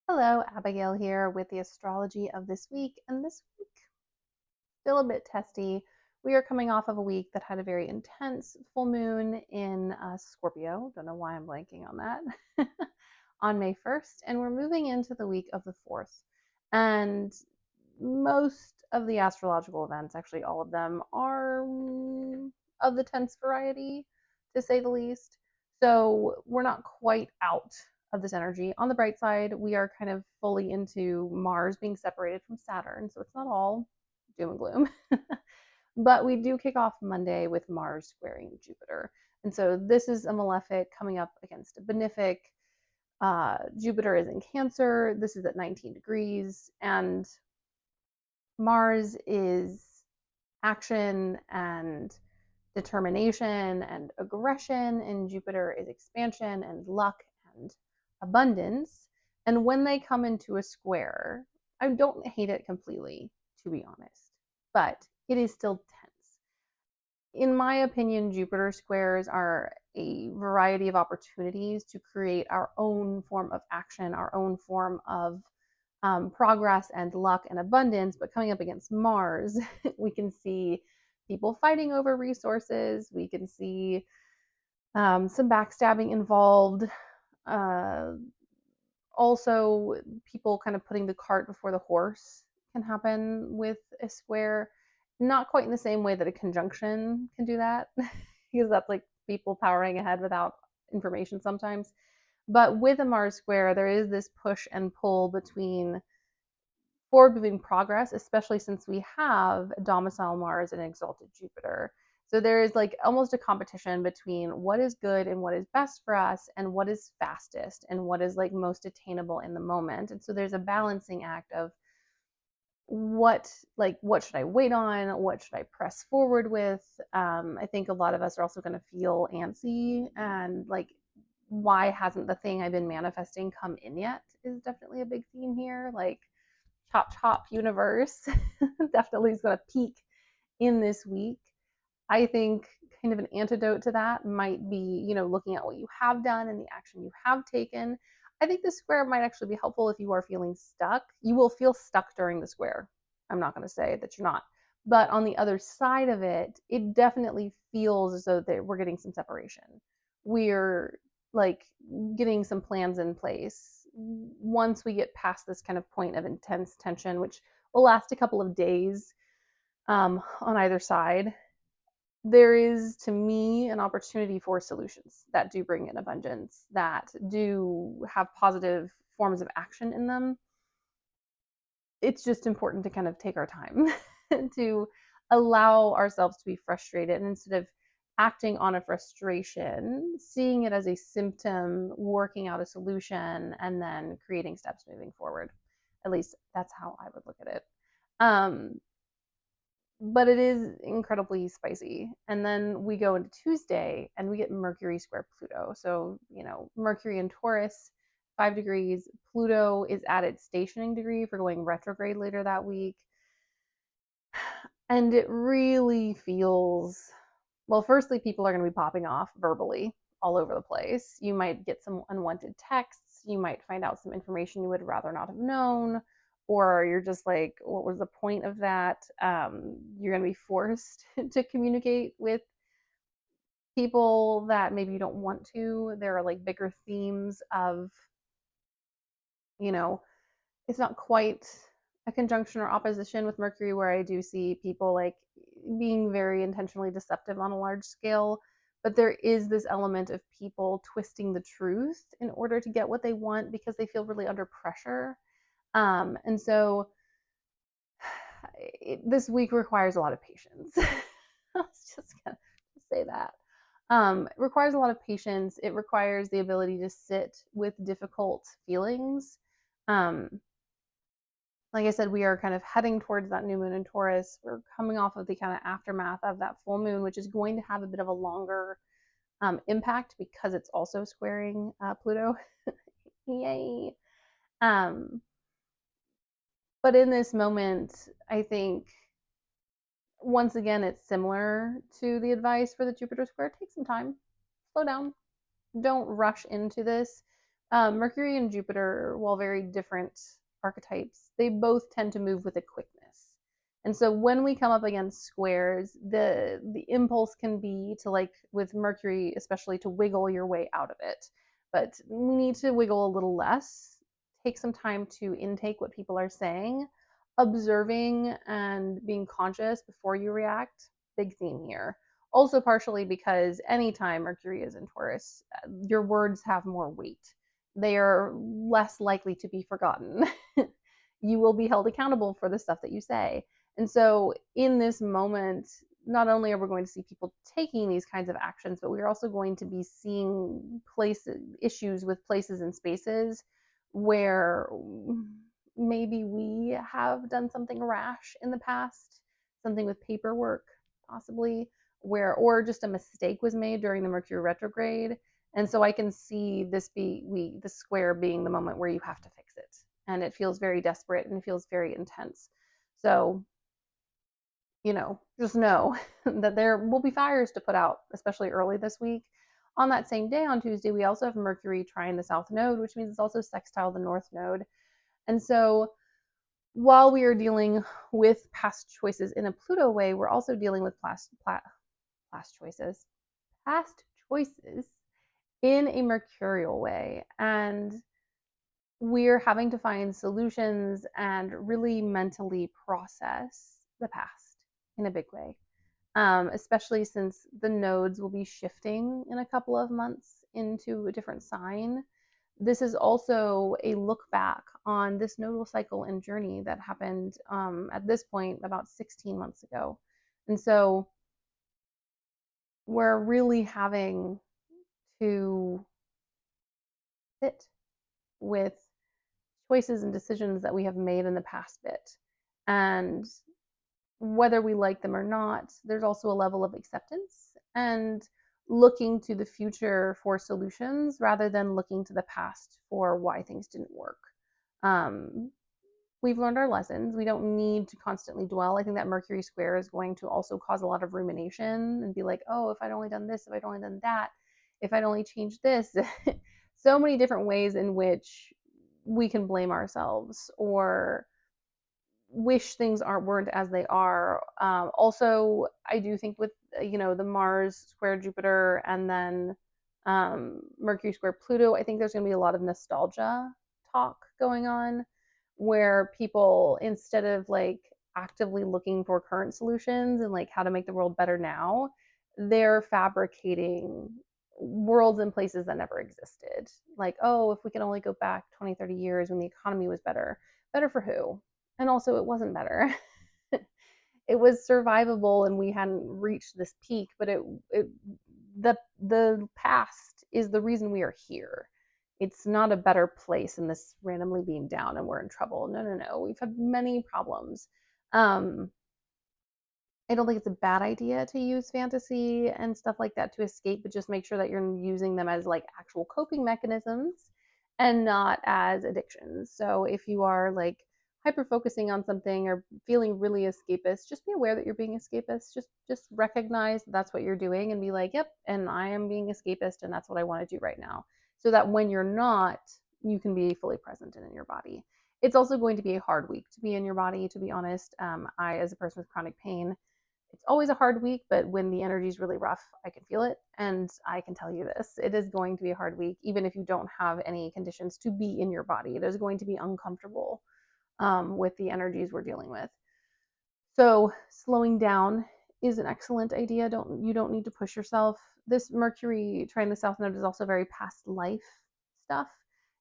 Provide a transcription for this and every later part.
Hello, Abigail here with the astrology of this week. And this week, still a bit testy. We are coming off of a week that had a very intense full moon in Scorpio. Don't know why I'm blanking on that. On May 1st. And we're moving into the week of the 4th. And most of the astrological events, actually, all of them, are of the tense variety, to say the least. So we're not quite out of this energy. On the bright side, we are kind of fully into Mars being separated from Saturn, so it's not all doom and gloom. But we do kick off Monday with Mars squaring Jupiter. And so this is a malefic coming up against a benefic. Jupiter is in Cancer. This is at 19 degrees. And Mars is action and determination and aggression, and Jupiter is expansion and luck and abundance. And when they come into a square, I don't hate it completely, to be honest, but it is still tense. In my opinion, Jupiter squares are a variety of opportunities to create our own form of action, our own form of progress and luck and abundance. But coming up against Mars, we can see people fighting over resources. We can see some backstabbing involved. Uh, Also, people kind of putting the cart before the horse can happen with a square. Not quite in the same way that a conjunction can do that, because that's like people powering ahead without information sometimes. But with a Mars square, there is this push and pull between forward moving progress, especially since we have domicile Mars and exalted Jupiter. So there is like almost a competition between what is good and what is best for us, and what is fastest and what is like most attainable in the moment. And so there's a balancing act of what should I wait on? What should I press forward with? I think a lot of us are also going to feel antsy and like, why hasn't the thing I've been manifesting come in yet? Is definitely a big theme here. Like, chop chop universe definitely is going to peak in this week. I think kind of an antidote to that might be, looking at what you have done and the action you have taken. I think the square might actually be helpful if you are feeling stuck. You will feel stuck during the square. I'm not going to say that you're not. But on the other side of it, it definitely feels as though that we're getting some separation. We're like getting some plans in place once we get past this kind of point of intense tension, which will last a couple of days on either side. There is, to me, an opportunity for solutions that do bring in abundance, that do have positive forms of action in them. It's just important to kind of take our time to allow ourselves to be frustrated, and instead of acting on a frustration, seeing it as a symptom, working out a solution, and then creating steps moving forward. At least that's how I would look at it. Um, but it is incredibly spicy. And then we go into Tuesday and we get Mercury square Pluto. So, Mercury in Taurus, 5 degrees. Pluto is at its stationing degree for going retrograde later that week. And it really feels, well, firstly, people are going to be popping off verbally all over the place. You might get some unwanted texts. You might find out some information you would rather not have known, or you're just like, what was the point of that? You're going to be forced to communicate with people that maybe you don't want to. There are like bigger themes of, you know, it's not quite a conjunction or opposition with Mercury, where I do see people like being very intentionally deceptive on a large scale. But there is this element of people twisting the truth in order to get what they want because they feel really under pressure. And so this week requires a lot of patience. I was just gonna say that. It requires a lot of patience. It requires the ability to sit with difficult feelings. Um, like I said, we are kind of heading towards that new moon in Taurus. We're coming off of the kind of aftermath of that full moon, which is going to have a bit of a longer impact because it's also squaring Pluto. Yay. Um, but in this moment, I think once again, it's similar to the advice for the Jupiter square. Take some time, slow down, don't rush into this. Mercury and Jupiter, while very different archetypes, they both tend to move with a quickness. And so when we come up against squares, the impulse can be to, like with Mercury especially, to wiggle your way out of it. But we need to wiggle a little less. Take some time to intake what people are saying, observing and being conscious before you react. Big theme here. Also partially because anytime Mercury is in Taurus, your words have more weight, they are less likely to be forgotten. You will be held accountable for the stuff that you say. And so, in this moment, not only are we going to see people taking these kinds of actions, but we're also going to be seeing places, issues with places and spaces where maybe we have done something rash in the past, something with paperwork, possibly, where, or just a mistake was made during the Mercury retrograde. And so I can see the square being the moment where you have to fix it. And it feels very desperate and it feels very intense. So, just know that there will be fires to put out, especially early this week. On that same day, on Tuesday, we also have Mercury trine the South Node, which means it's also sextile the North Node. And so while we are dealing with past choices in a Pluto way, we're also dealing with past choices in a mercurial way. And we're having to find solutions and really mentally process the past in a big way, especially since the nodes will be shifting in a couple of months into a different sign. This is also a look back on this nodal cycle and journey that happened at this point about 16 months ago. And so we're really having to sit with choices and decisions that we have made in the past bit. And whether we like them or not, there's also a level of acceptance and looking to the future for solutions rather than looking to the past for why things didn't work. Um, we've learned our lessons. We don't need to constantly dwell. I think that Mercury square is going to also cause a lot of rumination and be like, oh, if I'd only done this, if I'd only done that, if I'd only changed this. So many different ways in which we can blame ourselves or wish things weren't as they are. Also, I do think with the Mars square Jupiter and then Mercury square Pluto, I think there's going to be a lot of nostalgia talk going on, where people, instead of like actively looking for current solutions and like how to make the world better now, they're fabricating worlds and places that never existed. Like, oh, if we could only go back 20, 30 years when the economy was better. Better for who? And also, it wasn't better. It was survivable and we hadn't reached this peak, but the past is the reason we are here. It's not a better place and this randomly being down and we're in trouble. No, no, no. We've had many problems. um I don't think it's a bad idea to use fantasy and stuff like that to escape, but just make sure that you're using them as like actual coping mechanisms and not as addictions. So if you are like hyper focusing on something or feeling really escapist, just be aware that you're being escapist. Just recognize that's what you're doing and be like, yep, and I am being escapist and that's what I want to do right now. So that when you're not, you can be fully present and in your body. It's also going to be a hard week to be in your body, to be honest. I, as a person with chronic pain, it's always a hard week, but when the energy is really rough, I can feel it. And I can tell you this, it is going to be a hard week, even if you don't have any conditions to be in your body. It is going to be uncomfortable with the energies we're dealing with. So slowing down is an excellent idea. You don't need to push yourself. This Mercury trine the South Node is also very past life stuff.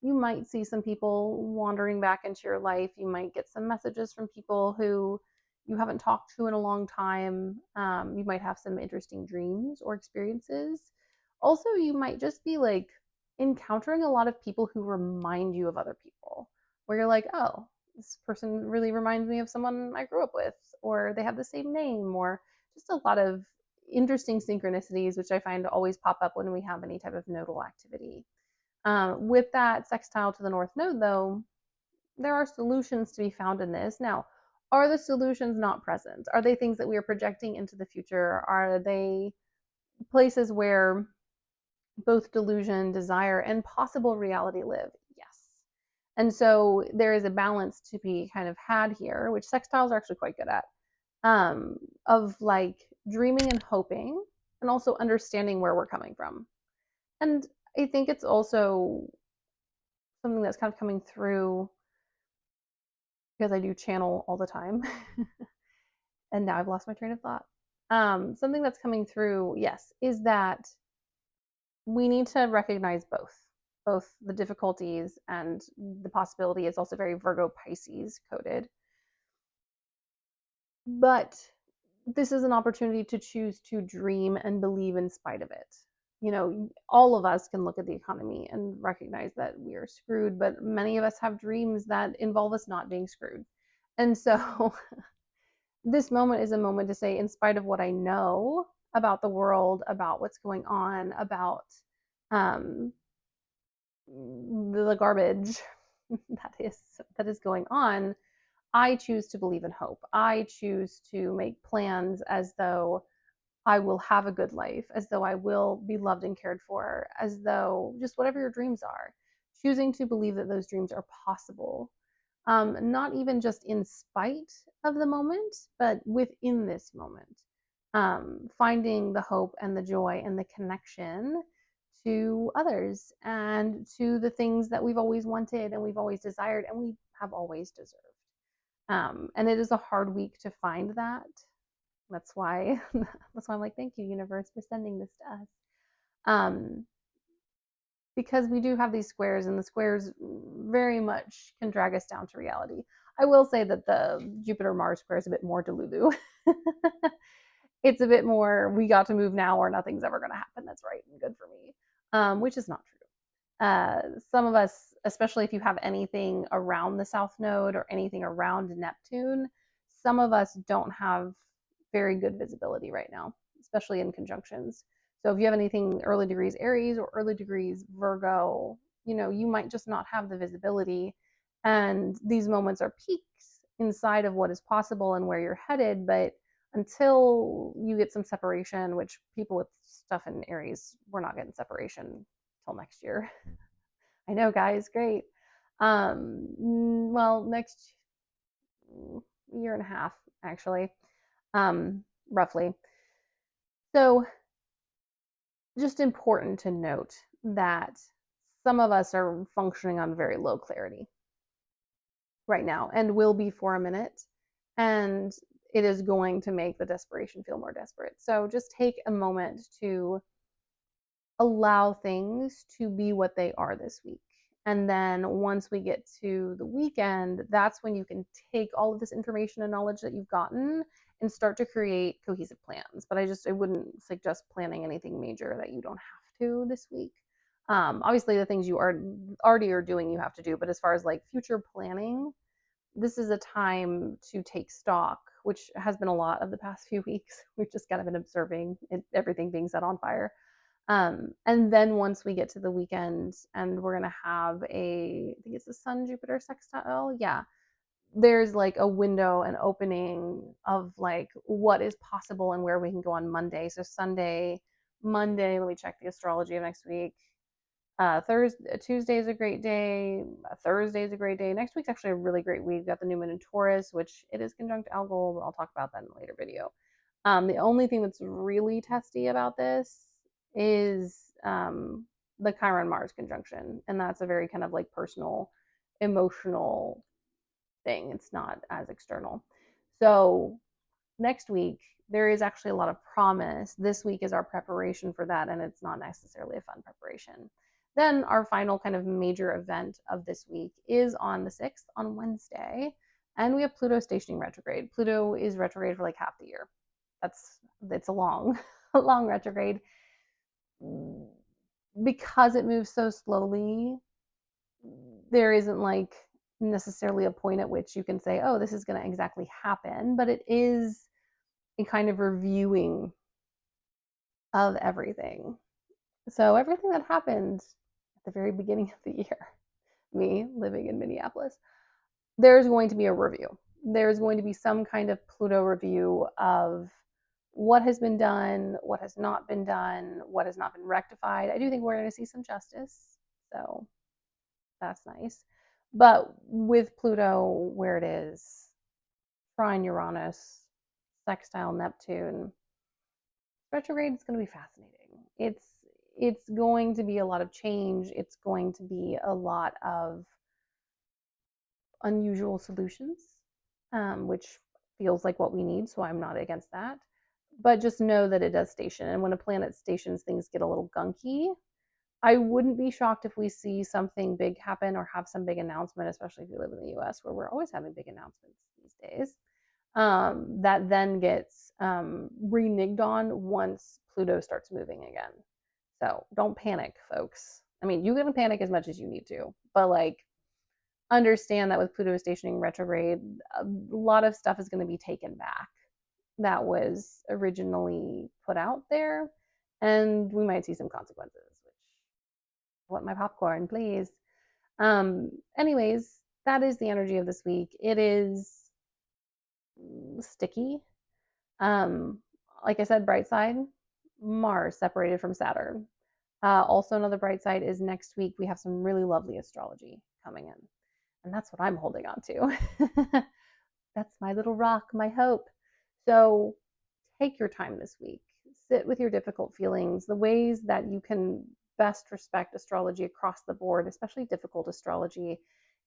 You might see some people wandering back into your life. You might get some messages from people who you haven't talked to in a long time. You might have some interesting dreams or experiences. Also, you might just be like encountering a lot of people who remind you of other people, where you're like, oh, this person really reminds me of someone I grew up with, or they have the same name, or just a lot of interesting synchronicities, which I find always pop up when we have any type of nodal activity. With that sextile to the North Node, though, there are solutions to be found in this. Now, are the solutions not present? Are they things that we are projecting into the future? Are they places where both delusion, desire, and possible reality live. Yes. And so there is a balance to be kind of had here, which sextiles are actually quite good at, of like dreaming and hoping, and also understanding where we're coming from. And I think it's also something that's kind of coming through because I do channel all the time. And now I've lost my train of thought. Something that's coming through, yes, is that we need to recognize both the difficulties and the possibility. It's also very Virgo Pisces coded. But this is an opportunity to choose to dream and believe in spite of it. You know, all of us can look at the economy and recognize that we are screwed, but many of us have dreams that involve us not being screwed. And so this moment is a moment to say, in spite of what I know about the world, about what's going on, about um, the garbage that is going on, I choose to believe in hope. I choose to make plans as though I will have a good life, as though I will be loved and cared for, as though just whatever your dreams are, choosing to believe that those dreams are possible. Not even just in spite of the moment, but within this moment. Finding the hope and the joy and the connection to others and to the things that we've always wanted and we've always desired and we have always deserved. And it is a hard week to find that. That's why that's why I'm like, thank you, universe, for sending this to us. Um, because we do have these squares, and the squares very much can drag us down to reality. I will say that the Jupiter Mars square is a bit more delulu. It's a bit more, we got to move now or nothing's ever going to happen. That's right and good for me, which is not true. Some of us, especially if you have anything around the South Node or anything around Neptune, some of us don't have very good visibility right now, especially in conjunctions. So if you have anything early degrees Aries or early degrees Virgo, you know, you might just not have the visibility. And these moments are peaks inside of what is possible and where you're headed. But until you get some separation, which people with stuff in Aries, we're not getting separation till next year. I know, guys, great. Well, next year and a half, actually, roughly. So, just important to note that some of us are functioning on very low clarity right now and will be for a minute. And it is going to make the desperation feel more desperate. So, just take a moment to allow things to be what they are this week. And then once we get to the weekend, that's when you can take all of this information and knowledge that you've gotten and start to create cohesive plans. But I wouldn't suggest planning anything major that you don't have to this week. Obviously, the things you already are doing, you have to do. But as far as like future planning, this is a time to take stock, which has been a lot of the past few weeks. We've just kind of been observing everything being set on fire. And then once we get to the weekend and we're going to have I think it's the Sun Jupiter sextile. Yeah. There's like a window, an opening of like what is possible and where we can go on Monday. So Monday, let me check the astrology of next week. Tuesday is a great day. Thursday is a great day. Next week's actually a really great week. We've got the new moon in Taurus, which it is conjunct Algol, but I'll talk about that in a later video. The only thing that's really testy about this is the Chiron Mars conjunction, and that's a very kind of like personal, emotional thing. It's not as external. So next week there is actually a lot of promise. This week is our preparation for that, and it's not necessarily a fun preparation. Then our final kind of major event of this week is on the 6th, on Wednesday, and we have Pluto stationing retrograde. Pluto is retrograde for like half the year. It's a long, a long retrograde. Because it moves so slowly, there isn't like necessarily a point at which you can say, oh, this is going to exactly happen, but it is a kind of reviewing of everything. So everything that happened at the very beginning of the year, me living in Minneapolis, there's going to be a review. There's going to be some kind of Pluto review of what has been done, what has not been done, what has not been rectified. I do think we're going to see some justice. So that's nice. But with Pluto where it is, trine Uranus, sextile Neptune, retrograde is going to be fascinating. It's going to be a lot of change. It's going to be a lot of unusual solutions, which feels like what we need. So I'm not against that. But just know that it does station. And when a planet stations, things get a little gunky. I wouldn't be shocked if we see something big happen or have some big announcement, especially if you live in the US where we're always having big announcements these days, that then gets reneged on once Pluto starts moving again. So don't panic, folks. I mean, you can panic as much as you need to, but like understand that with Pluto stationing retrograde, a lot of stuff is going to be taken back that was originally put out there, and we might see some consequences. Which, I want my popcorn, please. Anyways, that is the energy of this week. It is sticky. Um, like I said, bright side, Mars separated from Saturn. Also, another bright side is next week we have some really lovely astrology coming in. And that's what I'm holding on to. That's my little rock, my hope. So take your time this week. Sit with your difficult feelings, the ways that you can best respect astrology across the board, especially difficult astrology,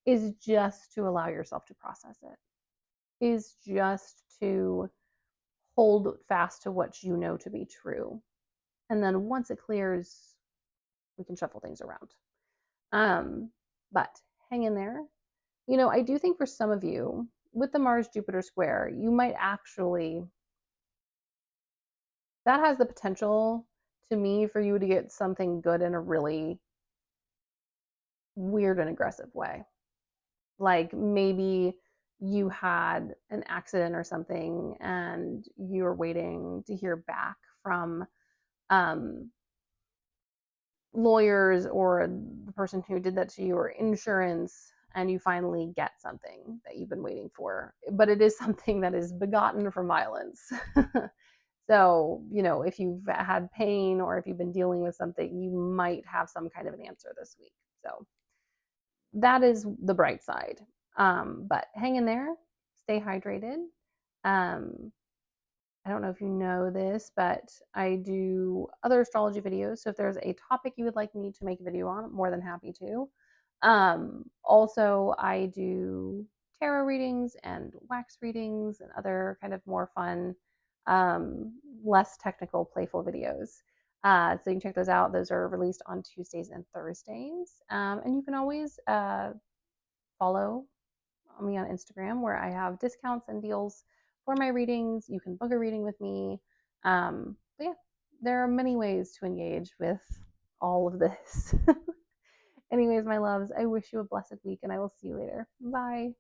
is just to allow yourself to process it, is just to hold fast to what you know to be true. And then once it clears, we can shuffle things around. But hang in there. You know, I do think for some of you, with the Mars Jupiter square, you might actually, that has the potential to me for you to get something good in a really weird and aggressive way. Like maybe you had an accident or something and you're waiting to hear back from um, lawyers or the person who did that to you or insurance, and you finally get something that you've been waiting for, but it is something that is begotten from violence. So, you know, if you've had pain or if you've been dealing with something, you might have some kind of an answer this week. So that is the bright side. But hang in there, stay hydrated. um, I don't know if you know this, but I do other astrology videos. So if there's a topic you would like me to make a video on, I'm more than happy to. Also, I do tarot readings and wax readings and other kind of more fun, less technical, playful videos. So you can check those out. Those are released on Tuesdays and Thursdays. And you can always follow me on Instagram where I have discounts and deals for my readings. You can book a reading with me. But yeah, there are many ways to engage with all of this. Anyways, my loves, I wish you a blessed week and I will see you later. Bye.